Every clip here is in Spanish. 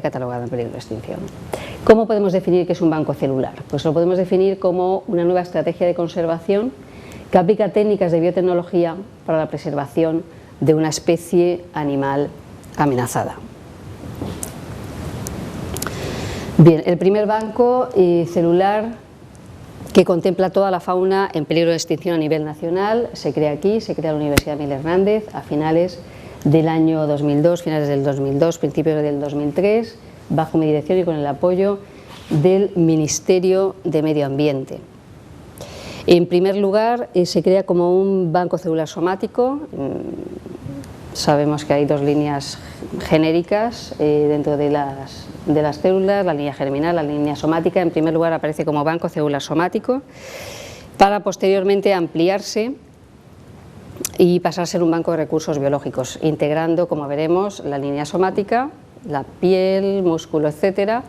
catalogada en peligro de extinción. ¿Cómo podemos definir qué es un banco celular? Pues lo podemos definir como una nueva estrategia de conservación que aplica técnicas de biotecnología para la preservación de una especie animal amenazada. Bien, el primer banco celular que contempla toda la fauna en peligro de extinción a nivel nacional se crea aquí, se crea en la Universidad Miguel Hernández a finales del año 2002, finales del 2002, principios del 2003, bajo mi dirección y con el apoyo del Ministerio de Medio Ambiente. En primer lugar, se crea como un banco celular somático. Sabemos que hay dos líneas genéricas dentro de las células, la línea germinal, la línea somática. En primer lugar aparece como banco celular somático, para posteriormente ampliarse y pasar a ser un banco de recursos biológicos, integrando, como veremos, la línea somática, la piel, músculo, etcétera.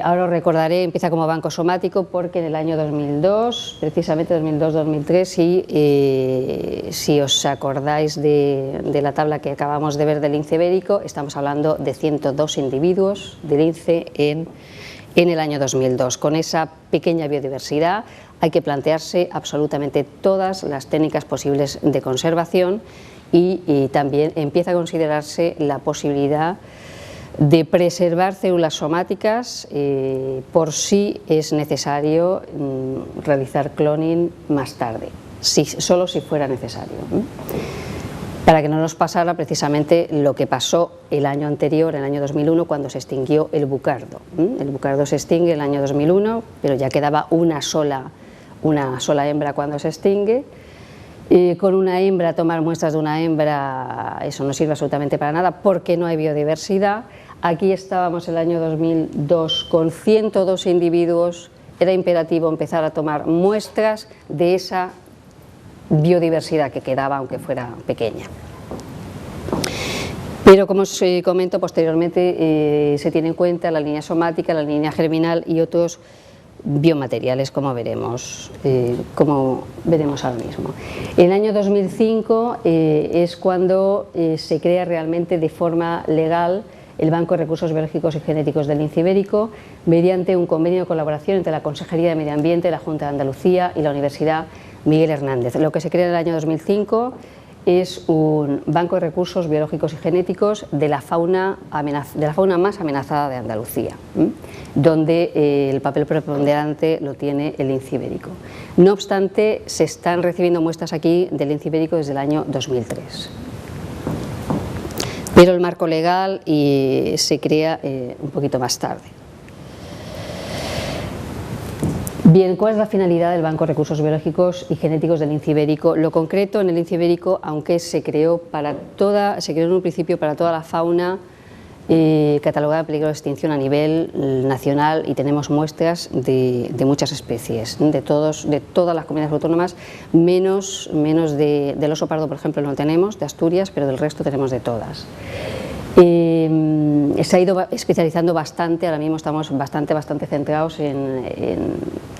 Ahora os recordaré, empieza como banco somático porque en el año 2002, precisamente 2002-2003, si os acordáis de la tabla que acabamos de ver del lince ibérico, estamos hablando de 102 individuos de lince en el año 2002. Con esa pequeña biodiversidad hay que plantearse absolutamente todas las técnicas posibles de conservación y también empieza a considerarse la posibilidad de preservar células somáticas por si es necesario realizar cloning más tarde, solo si fuera necesario, para que no nos pasara precisamente lo que pasó el año anterior, el año 2001, cuando se extinguió el bucardo. El bucardo se extingue en el año 2001, pero ya quedaba una sola hembra cuando se extingue. Con una hembra, tomar muestras de una hembra, eso no sirve absolutamente para nada porque no hay biodiversidad. Aquí estábamos el año 2002 con 102 individuos, era imperativo empezar a tomar muestras de esa biodiversidad que quedaba, aunque fuera pequeña. Pero como os comento, posteriormente se tiene en cuenta la línea somática, la línea germinal y otros biomateriales, como veremos ahora mismo. En el año 2005 es cuando se crea realmente de forma legal el Banco de Recursos Biológicos y Genéticos del lince ibérico, mediante un convenio de colaboración entre la Consejería de Medio Ambiente, la Junta de Andalucía y la Universidad Miguel Hernández. Lo que se crea en el año 2005 es un banco de recursos biológicos y genéticos de la fauna más amenazada de Andalucía, donde el papel preponderante lo tiene el lince ibérico. No obstante, se están recibiendo muestras aquí del lince ibérico desde el año 2003. Pero el marco legal se crea un poquito más tarde. Bien, ¿cuál es la finalidad del Banco de Recursos Biológicos y Genéticos del lince ibérico? Lo concreto, en el lince ibérico, aunque se creó en un principio para toda la fauna catalogada en peligro de extinción a nivel nacional, y tenemos muestras de muchas especies, de todas las comunidades autónomas, menos del oso pardo, por ejemplo, no tenemos, de Asturias, pero del resto tenemos de todas. Se ha ido especializando bastante, ahora mismo estamos bastante centrados en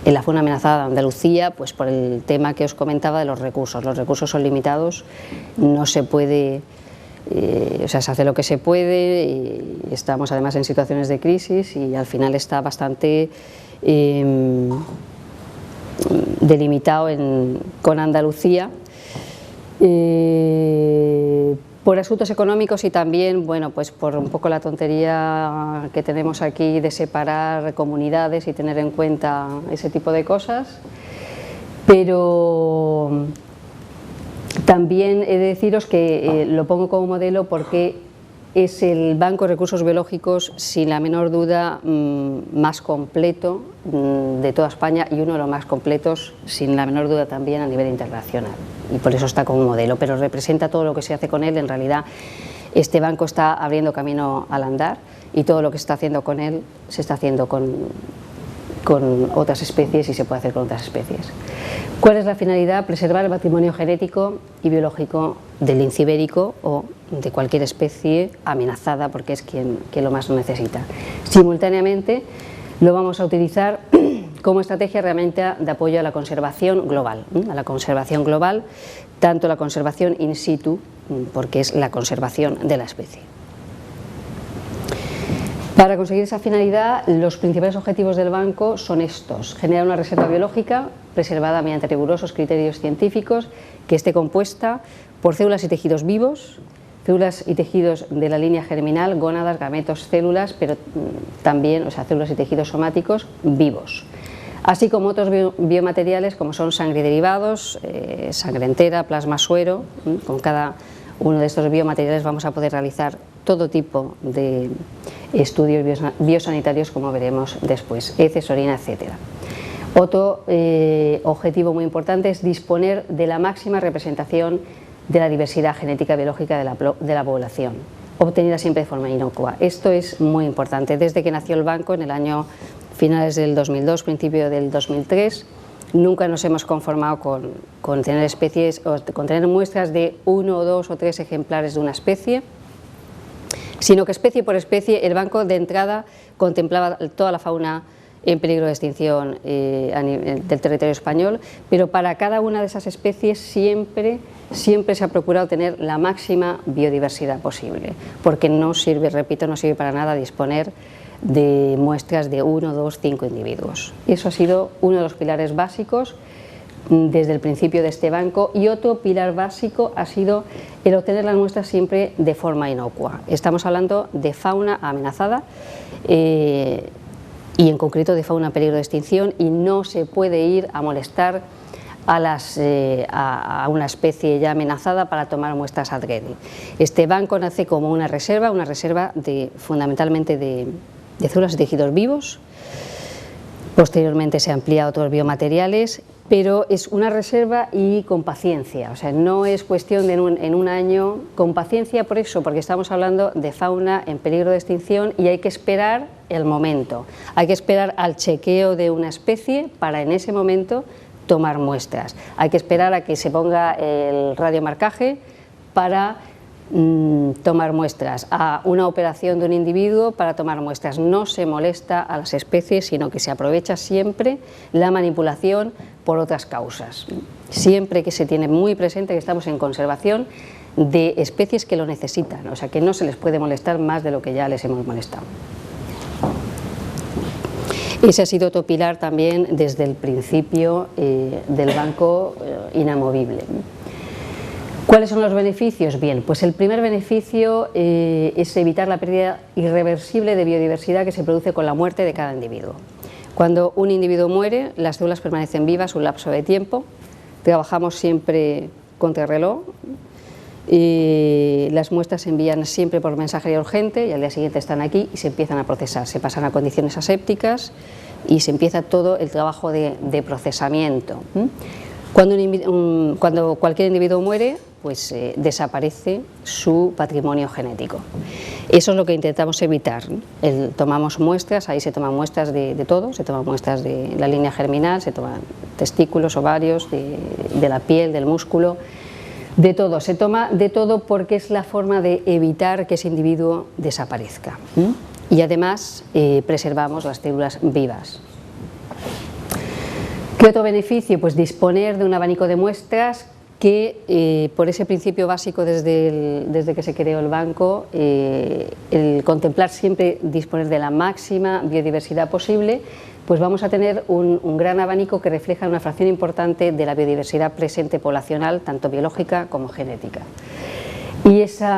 la fauna amenazada de Andalucía, pues por el tema que os comentaba de los recursos. Los recursos son limitados, no se puede, se hace lo que se puede, y estamos además en situaciones de crisis y al final está bastante delimitado con Andalucía. Por asuntos económicos y también, bueno, pues por un poco la tontería que tenemos aquí de separar comunidades y tener en cuenta ese tipo de cosas, pero también he de deciros que lo pongo como modelo porque es el Banco de Recursos Biológicos, sin la menor duda, más completo de toda España y uno de los más completos, sin la menor duda, también a nivel internacional. Y por eso está como modelo, pero representa todo lo que se hace con él. En realidad, este banco está abriendo camino al andar y todo lo que se está haciendo con él se está haciendo con otras especies y se puede hacer con otras especies. ¿Cuál es la finalidad? Preservar el patrimonio genético y biológico del lince ibérico o de cualquier especie amenazada, porque es quien lo más lo necesita. Simultáneamente lo vamos a utilizar como estrategia herramienta de apoyo a la conservación global, tanto la conservación in situ, porque es la conservación de la especie. Para conseguir esa finalidad, los principales objetivos del banco son estos: generar una reserva biológica preservada mediante rigurosos criterios científicos, que esté compuesta por células y tejidos vivos, células y tejidos de la línea germinal, gónadas, gametos, células, pero también, o sea, células y tejidos somáticos vivos, así como otros biomateriales como son sangre y derivados, sangre entera, plasma, suero. Con cada uno de estos biomateriales vamos a poder realizar todo tipo de estudios biosanitarios, como veremos después, heces, orina, etc. Otro objetivo muy importante es disponer de la máxima representación de la diversidad genética biológica de la población, obtenida siempre de forma inocua. Esto es muy importante. Desde que nació el banco, en el año finales del 2002, principio del 2003, nunca nos hemos conformado con tener especies o con tener muestras de 1, 2 o 3 ejemplares de una especie, sino que especie por especie el banco de entrada contemplaba toda la fauna en peligro de extinción del territorio español, pero para cada una de esas especies siempre se ha procurado tener la máxima biodiversidad posible, porque no sirve, repito, no sirve para nada disponer de muestras de 1, 2, 5 individuos. Y eso ha sido uno de los pilares básicos desde el principio de este banco, y otro pilar básico ha sido el obtener las muestras siempre de forma inocua. Estamos hablando de fauna amenazada y en concreto de fauna en peligro de extinción, y no se puede ir a molestar a una especie ya amenazada para tomar muestras adrede. Este banco nace como una reserva fundamentalmente de células y tejidos vivos. Posteriormente se amplía a otros biomateriales, pero es una reserva y con paciencia, o sea, no es cuestión de en un año, con paciencia por eso, porque estamos hablando de fauna en peligro de extinción y hay que esperar el momento, hay que esperar al chequeo de una especie para en ese momento tomar muestras, hay que esperar a que se ponga el radiomarcaje para tomar muestras, a una operación de un individuo para tomar muestras. No se molesta a las especies, sino que se aprovecha siempre la manipulación por otras causas. Siempre que se tiene muy presente que estamos en conservación de especies que lo necesitan, o sea que no se les puede molestar más de lo que ya les hemos molestado. Ese ha sido otro pilar también desde el principio del banco, inamovible. ¿Cuáles son los beneficios? Bien, pues el primer beneficio es evitar la pérdida irreversible de biodiversidad que se produce con la muerte de cada individuo. Cuando un individuo muere, las células permanecen vivas un lapso de tiempo, trabajamos siempre contrarreloj, y las muestras se envían siempre por mensajería urgente y al día siguiente están aquí y se empiezan a procesar, se pasan a condiciones asépticas y se empieza todo el trabajo de procesamiento. Cuando cualquier individuo muere, pues desaparece su patrimonio genético. Eso es lo que intentamos evitar. Tomamos muestras, ahí se toman muestras de todo, se toman muestras de la línea germinal, se toman testículos, ovarios, de la piel, del músculo, de todo, se toma de todo porque es la forma de evitar que ese individuo desaparezca. Y además preservamos las células vivas. ¿Qué otro beneficio? Pues disponer de un abanico de muestras que por ese principio básico desde que se creó el banco, el contemplar siempre disponer de la máxima biodiversidad posible, pues vamos a tener un gran abanico que refleja una fracción importante de la biodiversidad presente poblacional, tanto biológica como genética. Y este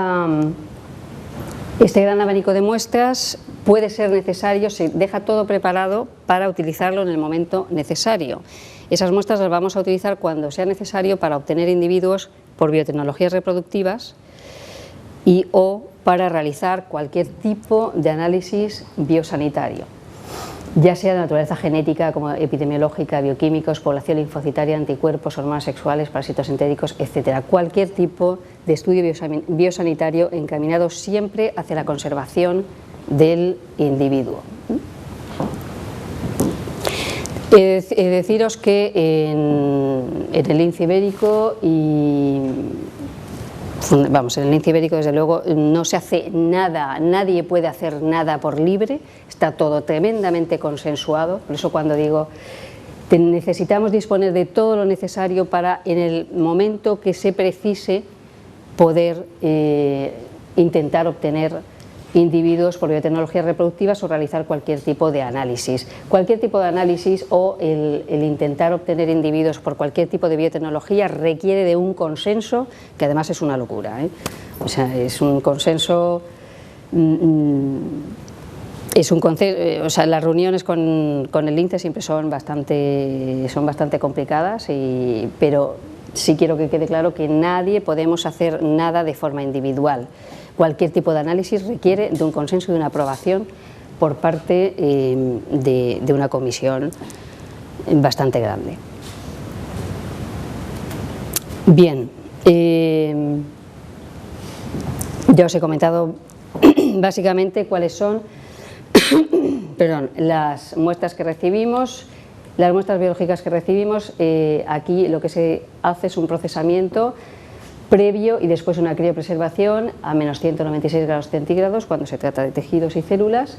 gran abanico de muestras puede ser necesario, se deja todo preparado para utilizarlo en el momento necesario. Esas muestras las vamos a utilizar cuando sea necesario para obtener individuos por biotecnologías reproductivas o para realizar cualquier tipo de análisis biosanitario, ya sea de naturaleza genética, como epidemiológica, bioquímicos, población linfocitaria, anticuerpos, hormonas sexuales, parásitos entéricos, etc. Cualquier tipo de estudio biosanitario encaminado siempre hacia la conservación del individuo. Deciros que en el lince ibérico en el lince ibérico desde luego no se hace nada, nadie puede hacer nada por libre, está todo tremendamente consensuado, por eso cuando digo necesitamos disponer de todo lo necesario para en el momento que se precise poder intentar obtener individuos por biotecnologías reproductivas o realizar cualquier tipo de análisis. Cualquier tipo de análisis o el intentar obtener individuos por cualquier tipo de biotecnología requiere de un consenso, que además es una locura, ¿eh? O sea, es un consenso... o sea, las reuniones con el INCE siempre son bastante complicadas, pero sí quiero que quede claro que nadie podemos hacer nada de forma individual. Cualquier tipo de análisis requiere de un consenso y de una aprobación por parte de una comisión bastante grande. Bien, ya os he comentado básicamente cuáles son las muestras que recibimos. Las muestras biológicas que recibimos, aquí lo que se hace es un procesamiento previo y después una criopreservación a menos 196 grados centígrados cuando se trata de tejidos y células,